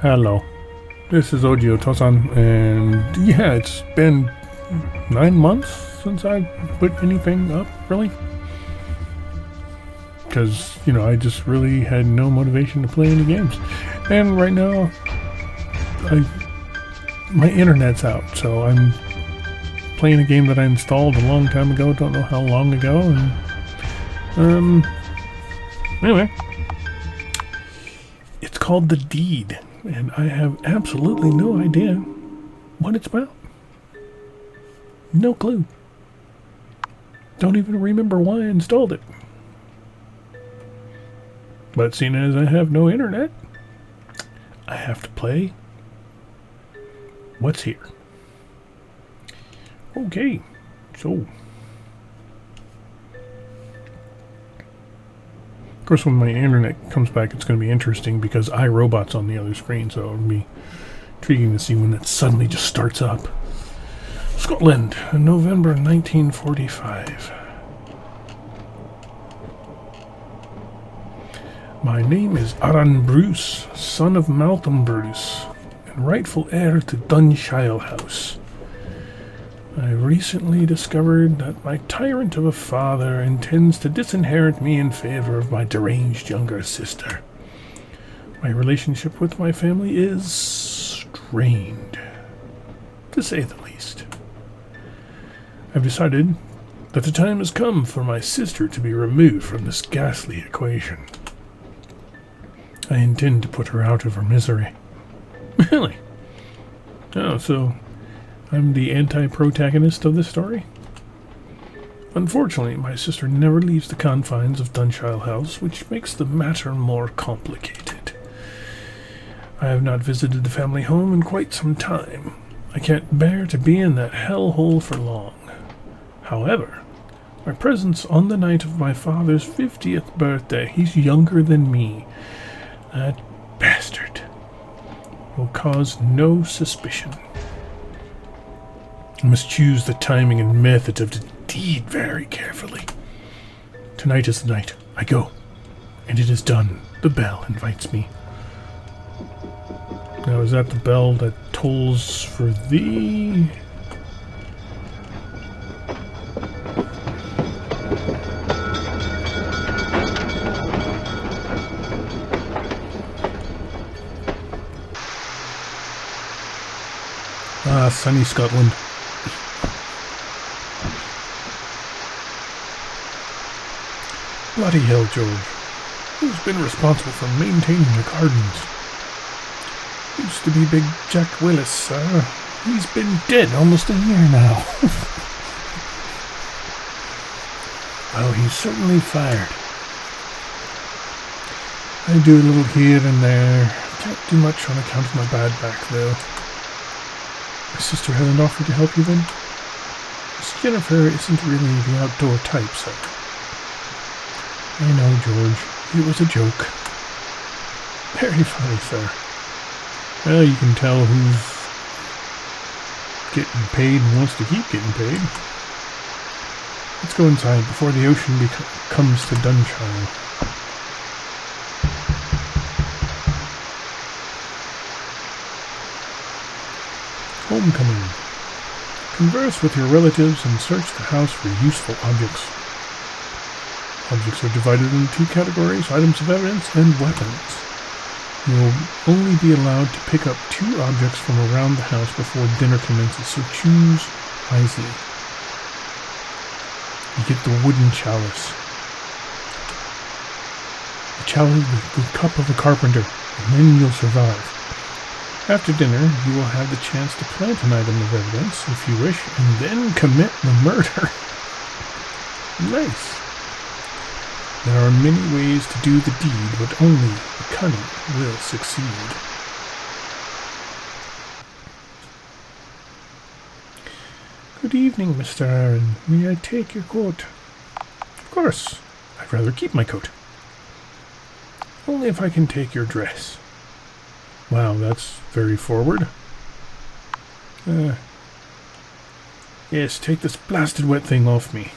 Hello, this is Odio Tosan, and yeah, it's been 9 months since I put anything up, really. Because, I just really had no motivation to play any games. And right now, my internet's out, so I'm playing a game that I installed a long time ago, don't know how long ago, and, anyway. It's called The Deed. And I have absolutely no idea what it's about. No clue. Don't even remember why I installed it. But seeing as I have no internet, I have to play what's here. Okay, so... Of course, when my internet comes back, it's going to be interesting because iRobot's on the other screen, so it'll be intriguing to see when it suddenly just starts up. Scotland, November 1945. My name is Arran Bruce, son of Malcolm Bruce, and rightful heir to Dunshiel House. I recently discovered that my tyrant of a father intends to disinherit me in favor of my deranged younger sister. My relationship with my family is strained, to say the least. I've decided that the time has come for my sister to be removed from this ghastly equation. I intend to put her out of her misery. Really? Oh, so... I'm the anti-protagonist of this story? Unfortunately, my sister never leaves the confines of Dunshiel House, which makes the matter more complicated. I have not visited the family home in quite some time. I can't bear to be in that hellhole for long. However, my presence on the night of my father's 50th birthday, he's younger than me, that bastard, will cause no suspicion. I must choose the timing and method of the deed very carefully. Tonight is the night. I go, and it is done. The bell invites me. Now, is that the bell that tolls for thee? Ah, sunny Scotland. Bloody hell, George. Who's been responsible for maintaining the gardens? Used to be Big Jack Willis, sir. He's been dead almost a year now. Well, he's certainly fired. I do a little here and there. Can't do much on account of my bad back, though. My sister hasn't offered to help you, then? Miss Jennifer isn't really the outdoor type, sir. I know, George. It was a joke. Very funny, sir. Well, you can tell who's getting paid and wants to keep getting paid. Let's go inside before the ocean comes to Dunshiel. Homecoming. Converse with your relatives and search the house for useful objects. Objects are divided into two categories, items of evidence and weapons. You will only be allowed to pick up 2 objects from around the house before dinner commences, so choose wisely. You get the wooden chalice. The chalice is the cup of a carpenter, and then you'll survive. After dinner, you will have the chance to plant an item of evidence, if you wish, and then commit the murder. Nice. There are many ways to do the deed, but only the cunning will succeed. Good evening, Mr. Arran. May I take your coat? Of course. I'd rather keep my coat. Only if I can take your dress. Wow, that's very forward. Yes, take this blasted wet thing off me.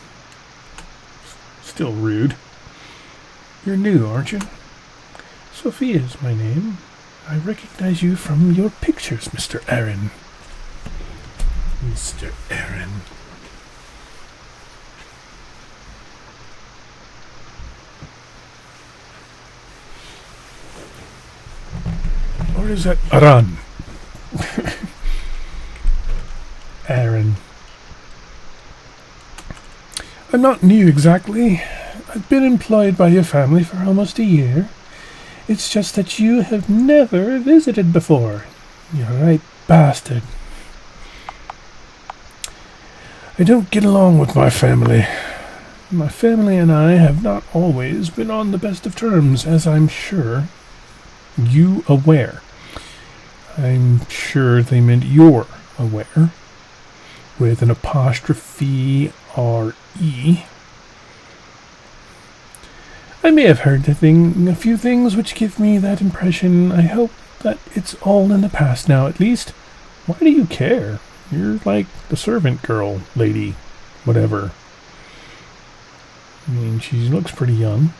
Still rude. You're new, aren't you? Sophie is my name. I recognize you from your pictures, Mr. Arran. Mr. Arran. Or is that Arran? Arran. I'm not new exactly. I've been employed by your family for almost a year. It's just that you have never visited before. You're a right bastard. I don't get along with my family. My family and I have not always been on the best of terms, as I'm sure you aware. I'm sure they meant you're aware, with an apostrophe R-E. I may have heard a few things which give me that impression. I hope that it's all in the past now, at least. Why do you care? You're like the servant girl, lady, whatever. I mean, she looks pretty young.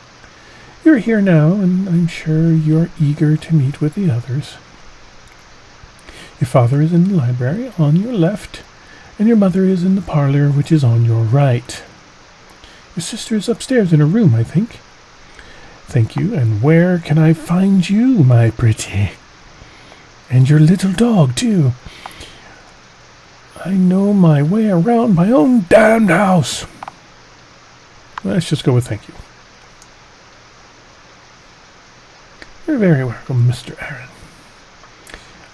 You're here now, and I'm sure you're eager to meet with the others. Your father is in the library on your left, and your mother is in the parlor, which is on your right. Your sister is upstairs in her room, I think. Thank you, and where can I find you, my pretty? And your little dog, too. I know my way around my own damned house. Let's just go with thank you. You're very welcome, Mr. Arran.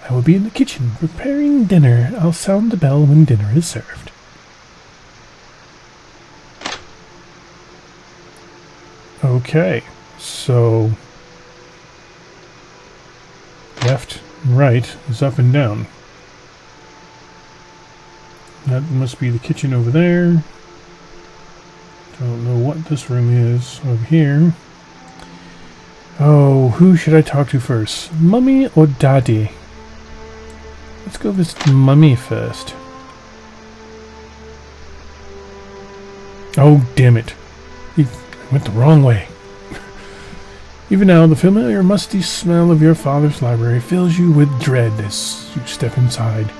I will be in the kitchen preparing dinner. I'll sound the bell when dinner is served. Okay, so left and right is up and down. That must be the kitchen over there. Don't know what this room is over here. Oh, who should I talk to first? Mummy or Daddy? Let's go visit Mummy first. Oh, damn it. He went the wrong way. Even now, the familiar musty smell of your father's library fills you with dread as you step inside.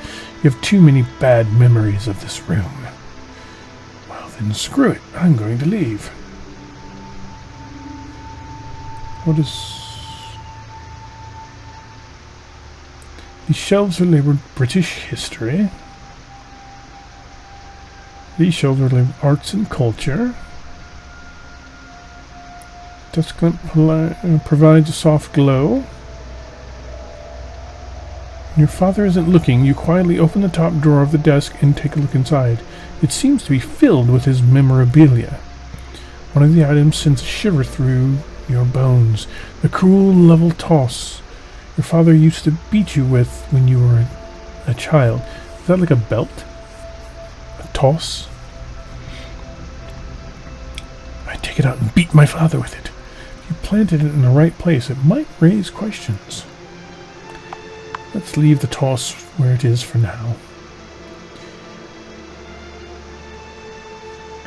You have too many bad memories of this room. Well, then screw it. I'm going to leave. What is... These shelves are labeled British History. These shelves are labeled Arts and Culture. Desk lamp provides a soft glow. Your father isn't looking. You quietly open the top drawer of the desk and take a look inside. It seems to be filled with his memorabilia. One of the items sends a shiver through your bones. The cruel level toss your father used to beat you with when you were a child. Is that like a belt? A toss? I take it out and beat my father with it. If you planted it in the right place, it might raise questions. Let's leave the toss where it is for now.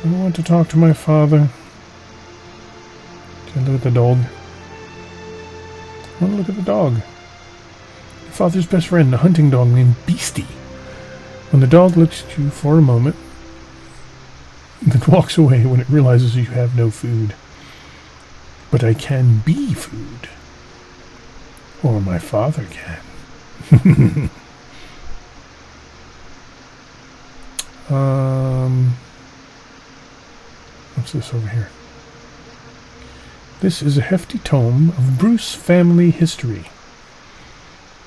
Do I want to talk to my father? Can I look at the dog? I want to look at the dog. Your father's best friend, a hunting dog named Beastie. When the dog looks at you for a moment, then walks away when it realizes you have no food. But I can be food. Or my father can. What's this over here? This is a hefty tome of Bruce family history.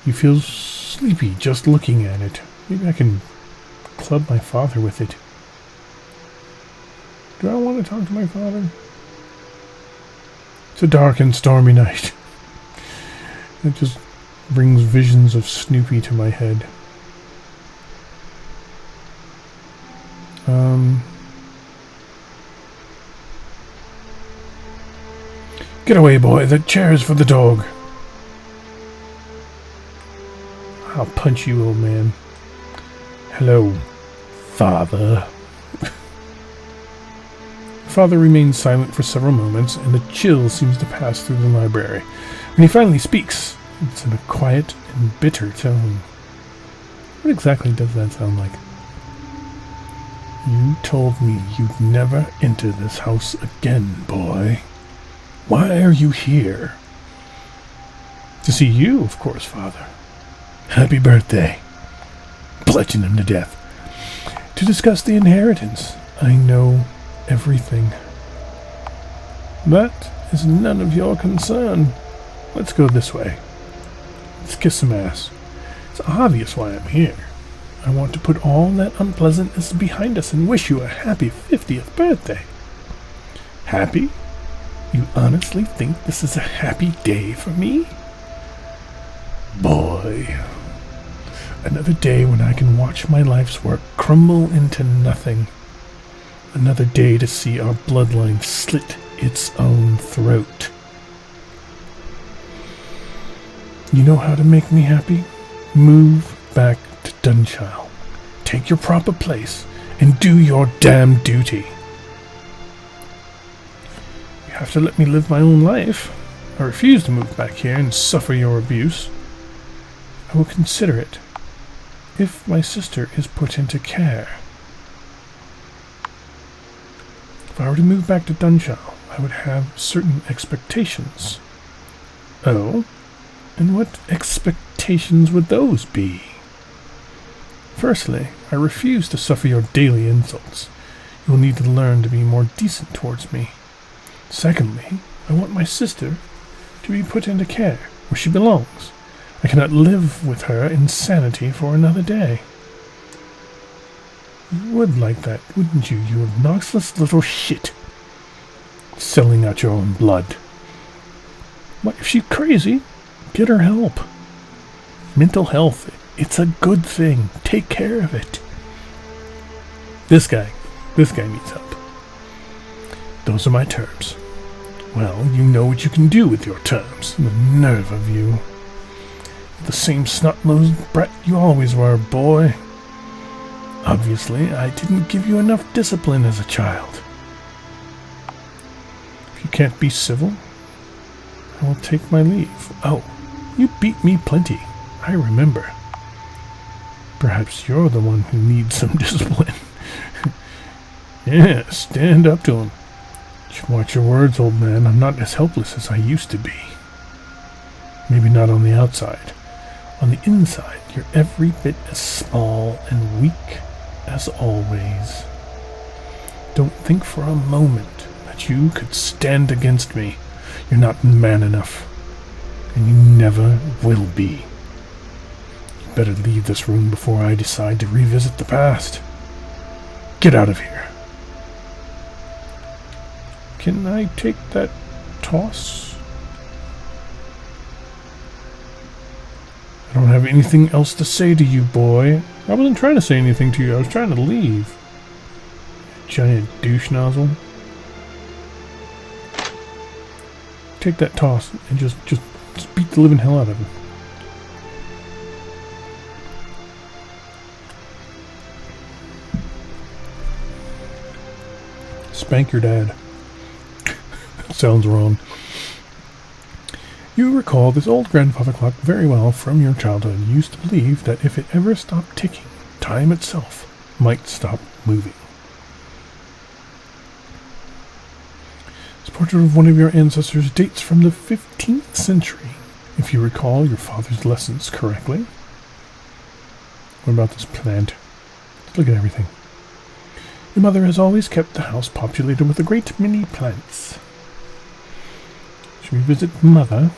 You feel sleepy just looking at it. Maybe I can club my father with it. Do I want to talk to my father? It's a dark and stormy night. It just brings visions of Snoopy to my head. Get away, boy. The chair is for the dog. I'll punch you, old man. Hello, father. Father remains silent for several moments, and a chill seems to pass through the library. When he finally speaks, It's in a quiet and bitter tone. What exactly does that sound like? You told me you'd never enter this house again, boy. Why are you here? To see you, of course, Father. Happy birthday. Bludgeon him to death. To discuss the inheritance. I know everything. That is none of your concern. Let's go this way. Let's kiss some ass. It's obvious why I'm here. I want to put all that unpleasantness behind us and wish you a happy 50th birthday. Happy? You honestly think this is a happy day for me? Boy. Another day when I can watch my life's work crumble into nothing. Another day to see our bloodline slit its own throat. You know how to make me happy? Move back to Dunshiel. Take your proper place and do your damn duty. You have to let me live my own life. I refuse to move back here and suffer your abuse. I will consider it if my sister is put into care. If I were to move back to Dunshiel, I would have certain expectations. Oh? And what expectations would those be? Firstly, I refuse to suffer your daily insults. You will need to learn to be more decent towards me. Secondly, I want my sister to be put into care, where she belongs. I cannot live with her insanity for another day. You would like that, wouldn't you, you obnoxious little shit? Selling out your own blood. What, if she's crazy? Get her help. Mental health, it's a good thing. Take care of it. This guy needs help. Those are my terms. Well, you know what you can do with your terms. The nerve of you. The same snot-nosed brat you always were, boy. Obviously, I didn't give you enough discipline as a child. If you can't be civil, I will take my leave. Oh, you beat me plenty. I remember. Perhaps you're the one who needs some discipline. Yeah, stand up to him. Watch your words, old man. I'm not as helpless as I used to be. Maybe not on the outside. On the inside, you're every bit as small and weak as always. Don't think for a moment that you could stand against me. You're not man enough, and you never will be. You better leave this room before I decide to revisit the past. Get out of here. Can I take that toss? I don't have anything else to say to you, boy. I wasn't trying to say anything to you. I was trying to leave. Giant douche nozzle. Take that toss and just beat the living hell out of him. Spank your dad. Sounds wrong. You recall this old grandfather clock very well from your childhood. You used to believe that if it ever stopped ticking, time itself might stop moving. This portrait of one of your ancestors dates from the 15th century, if you recall your father's lessons correctly. What about this plant? Let's look at everything. Your mother has always kept the house populated with a great many plants. Should we visit Mother?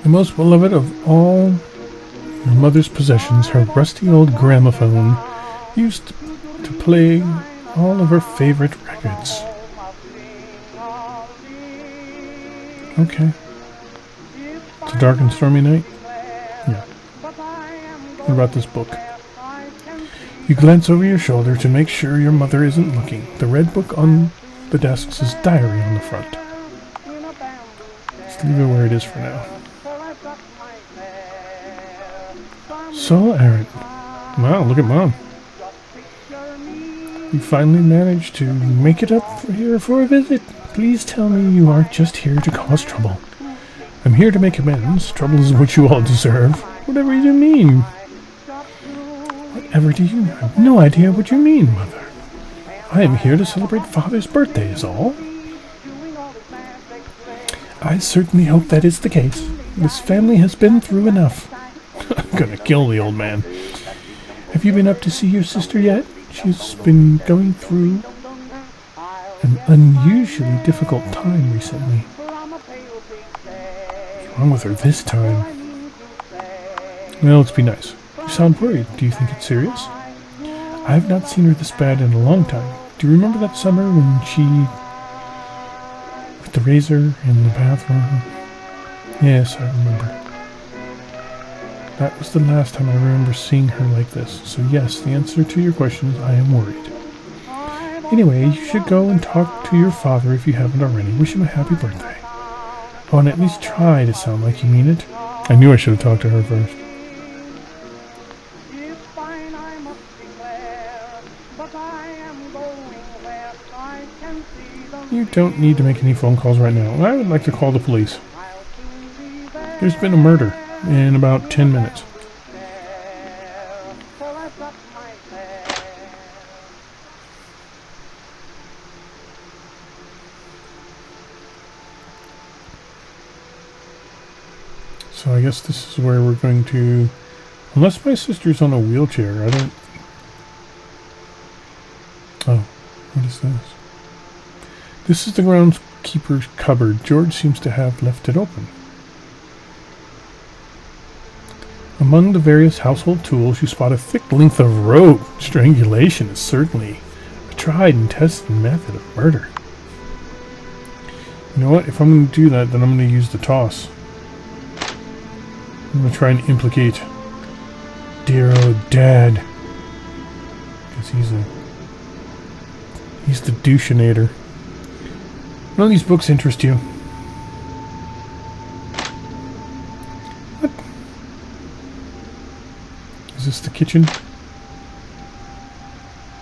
The most beloved of all your mother's possessions, her rusty old gramophone, used to play all of her favorite records. Okay. It's a dark and stormy night? Yeah. What about this book? You glance over your shoulder to make sure your mother isn't looking. The red book on the desk says diary on the front. Let's leave it where it is for now. So, Arran. Wow, look at Mom. You finally managed to make it up here for a visit. Please tell me you aren't just here to cause trouble. I'm here to make amends. Trouble is what you all deserve. Whatever you mean. Whatever do you... I have no idea what you mean, Mother. I am here to celebrate Father's birthday is all. I certainly hope that is the case. This family has been through enough. I'm gonna kill the old man. Have you been up to see your sister yet? She's been going through an unusually difficult time recently. What's wrong with her this time? Well, let's be nice. You sound worried. Do you think it's serious? I have not seen her this bad in a long time. Do you remember that summer when she... with the razor in the bathroom? Yes, I remember. That was the last time I remember seeing her like this. So yes, the answer to your question is I am worried. Anyway, you should go and talk to your father if you haven't already. Wish him a happy birthday. Oh, and at least try to sound like you mean it. I knew I should have talked to her first. You don't need to make any phone calls right now. I would like to call the police. There's been a murder in about 10 minutes. So I guess this is where we're going to... Unless my sister's on a wheelchair, I don't... Oh, what is this? This is the groundskeeper's cupboard. George seems to have left it open. Among the various household tools, you spot a thick length of rope. Strangulation is certainly a tried and tested method of murder. You know what? If I'm going to do that, then I'm going to use the toss. I'm going to try and implicate dear old Dad. Because he's the doucheinator. None of these books interest you. What? Is this the kitchen?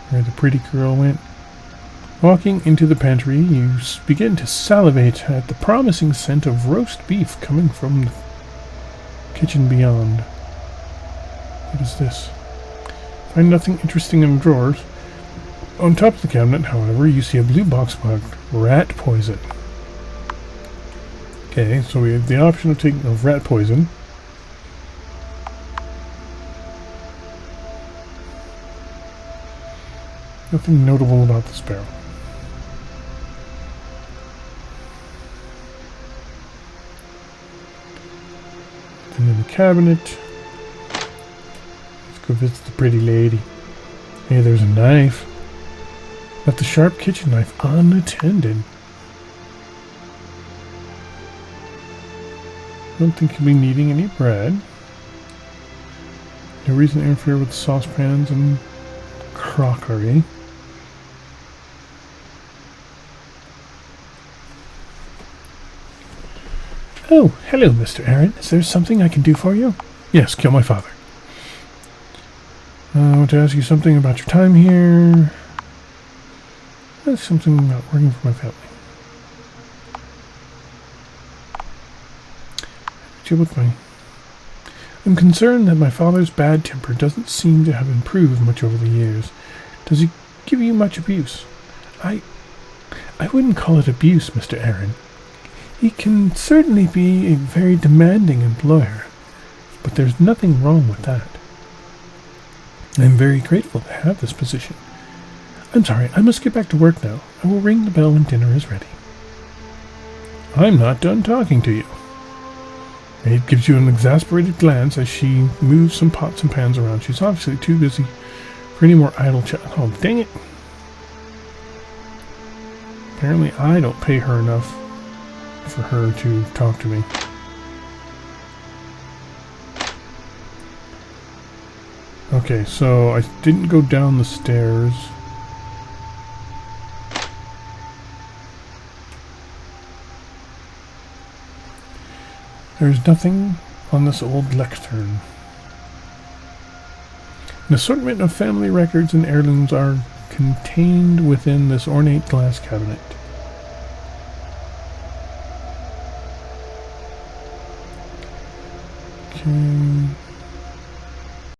Where the pretty girl went? Walking into the pantry, you begin to salivate at the promising scent of roast beef coming from the kitchen beyond. What is this? Find nothing interesting in the drawers. On top of the cabinet, however, you see a blue box marked rat poison. Okay, so we have the option of rat poison. Nothing notable about this barrel. And in the cabinet. Let's go visit the pretty lady. Hey, there's a knife. Left the sharp kitchen knife unattended. Don't think you'll be needing any bread. No reason to interfere with saucepans and crockery. Oh, hello, Mr. Arran. Is there something I can do for you? Yes, kill my father. I want to ask you something about your time here. There's something about working for my family. I'm concerned that my father's bad temper doesn't seem to have improved much over the years. Does he give you much abuse? I wouldn't call it abuse, Mr. Arran. He can certainly be a very demanding employer, but there's nothing wrong with that. I'm very grateful to have this position. I'm sorry, I must get back to work now. I will ring the bell when dinner is ready. I'm not done talking to you. Maid gives you an exasperated glance as she moves some pots and pans around. She's obviously too busy for any more idle chat. Oh, dang it. Apparently I don't pay her enough for her to talk to me. Okay, so I didn't go down the stairs. There's nothing on this old lectern. An assortment of family records and heirlooms are contained within this ornate glass cabinet. Okay,